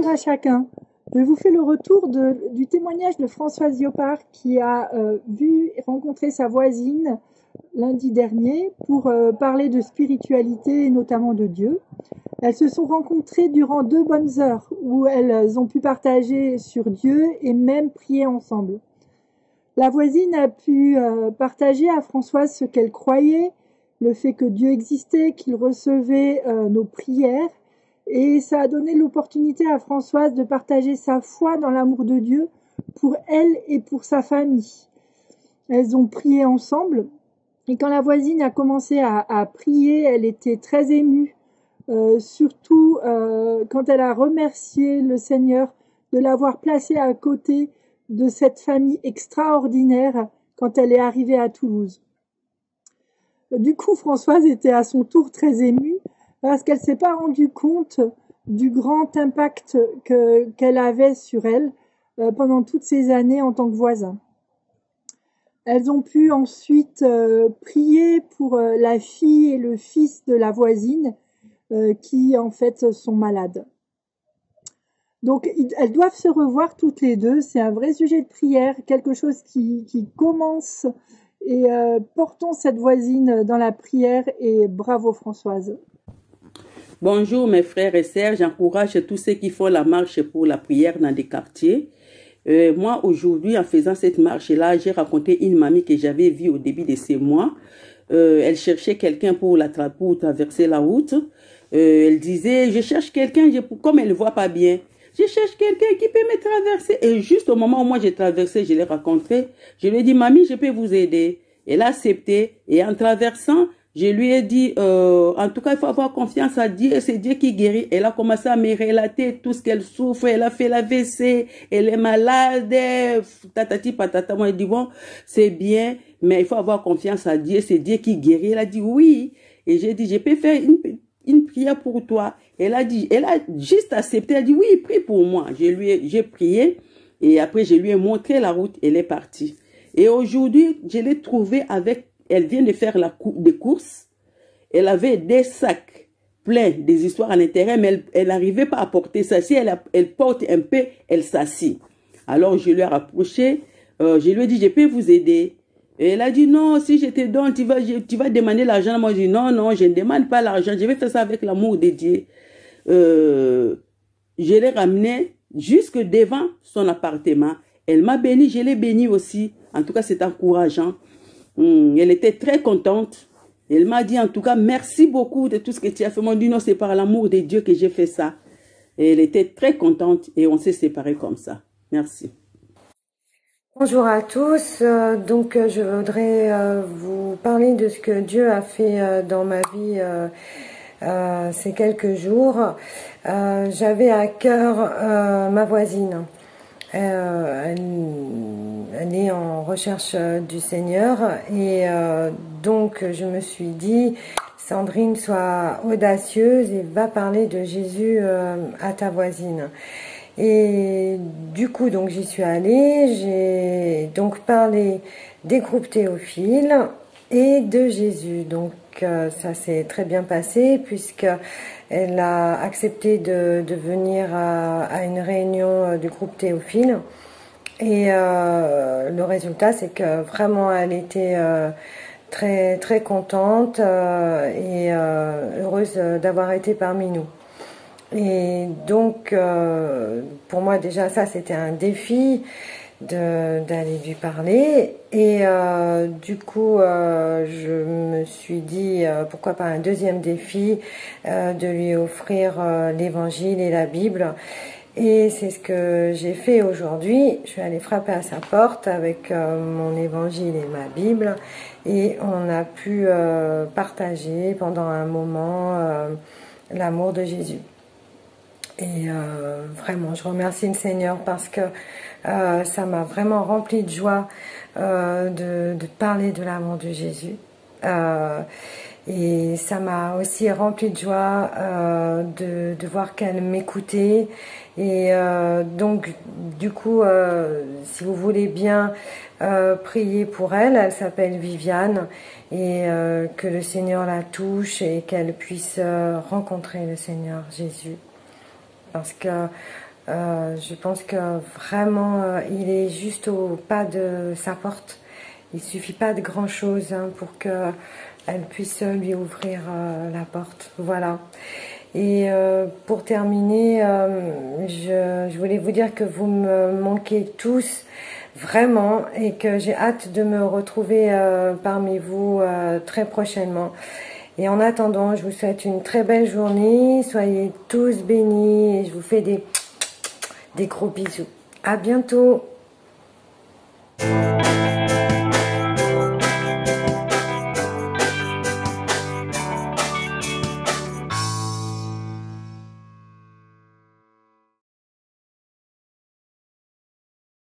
à chacun. Je vous fais le retour du témoignage de Françoise Yopard qui a vu et rencontré sa voisine lundi dernier pour parler de spiritualité et notamment de Dieu. Elles se sont rencontrées durant 2 bonnes heures où elles ont pu partager sur Dieu et même prier ensemble. La voisine a pu partager à Françoise ce qu'elle croyait, le fait que Dieu existait, qu'il recevait nos prières. Et ça a donné l'opportunité à Françoise de partager sa foi dans l'amour de Dieu pour elle et pour sa famille. Elles ont prié ensemble. Et quand la voisine a commencé à prier, elle était très émue. Surtout quand elle a remercié le Seigneur de l'avoir placée à côté de cette famille extraordinaire quand elle est arrivée à Toulouse. Du coup, Françoise était à son tour très émue parce qu'elle ne s'est pas rendue compte du grand impact qu'elle avait sur elle pendant toutes ces années en tant que voisin. Elles ont pu ensuite prier pour la fille et le fils de la voisine qui en fait sont malades. Donc elles doivent se revoir toutes les deux, c'est un vrai sujet de prière, quelque chose qui commence et portons cette voisine dans la prière et bravo Françoise. Bonjour mes frères et sœurs, j'encourage tous ceux qui font la marche pour la prière dans des quartiers. Moi aujourd'hui en faisant cette marche-là, j'ai rencontré une mamie que j'avais vue au début de ces mois. Elle cherchait quelqu'un pour traverser la route. Elle disait, je cherche quelqu'un, comme elle ne voit pas bien, je cherche quelqu'un qui peut me traverser. Et juste au moment où moi j'ai traversé, je l'ai rencontrée. Je lui ai dit, mamie, je peux vous aider. Elle a accepté et en traversant, je lui ai dit, en tout cas, il faut avoir confiance à Dieu, c'est Dieu qui guérit. Elle a commencé à me relater tout ce qu'elle souffre, elle a fait la l'AVC, elle est malade, tatati patata. Moi, je dis, bon, c'est bien, mais il faut avoir confiance à Dieu, c'est Dieu qui guérit. Elle a dit oui. Et j'ai dit, je peux faire une prière pour toi. Elle a juste accepté, elle a dit, oui, prie pour moi. J'ai prié, et après, je lui ai montré la route, elle est partie. Et aujourd'hui, je l'ai trouvée elle vient de faire des courses. Elle avait des sacs pleins des histoires à l'intérieur, mais elle n'arrivait pas à porter ça. Si elle porte un peu, elle s'assit. Alors je lui ai rapproché, je lui ai dit, je peux vous aider. Et elle a dit, non, si je te donne, tu vas demander l'argent. Moi, je dis, non, non, je ne demande pas l'argent, je vais faire ça avec l'amour de Dieu. Je l'ai ramenée jusque devant son appartement. Elle m'a béni, je l'ai béni aussi. En tout cas, c'est encourageant. Elle était très contente. Elle m'a dit en tout cas, merci beaucoup de tout ce que tu as fait. Moi, je dis non, c'est par l'amour de Dieu que j'ai fait ça. Et elle était très contente et on s'est séparés comme ça. Merci. Bonjour à tous. Je voudrais vous parler de ce que Dieu a fait dans ma vie ces quelques jours. J'avais à cœur ma voisine. Elle est en recherche du Seigneur et donc je me suis dit, Sandrine, sois audacieuse et va parler de Jésus à ta voisine. Et du coup, donc j'y suis allée, j'ai donc parlé des groupes théophiles et de Jésus. Donc ça s'est très bien passé puisque elle a accepté de venir à une réunion du groupe théophile. Et le résultat, c'est que vraiment, elle était très très contente et heureuse d'avoir été parmi nous. Et donc, pour moi déjà, ça c'était un défi d'aller lui parler. Et du coup, je me suis dit, pourquoi pas un deuxième défi, de lui offrir l'évangile et la Bible. Et c'est ce que j'ai fait aujourd'hui. Je suis allée frapper à sa porte avec mon évangile et ma Bible. Et on a pu partager pendant un moment l'amour de Jésus. Et vraiment, je remercie le Seigneur parce que ça m'a vraiment rempli de joie de parler de l'amour de Jésus. Et ça m'a aussi rempli de joie de voir qu'elle m'écoutait. Et donc, du coup, si vous voulez bien prier pour elle, elle s'appelle Viviane, et que le Seigneur la touche et qu'elle puisse rencontrer le Seigneur Jésus. Parce que Je pense que vraiment, il est juste au pas de sa porte. Il suffit pas de grand chose hein, pour que elle puisse lui ouvrir la porte. Voilà. Et pour terminer, je voulais vous dire que vous me manquez tous vraiment et que j'ai hâte de me retrouver parmi vous très prochainement. Et en attendant, je vous souhaite une très belle journée. Soyez tous bénis et je vous fais des gros bisous. À bientôt.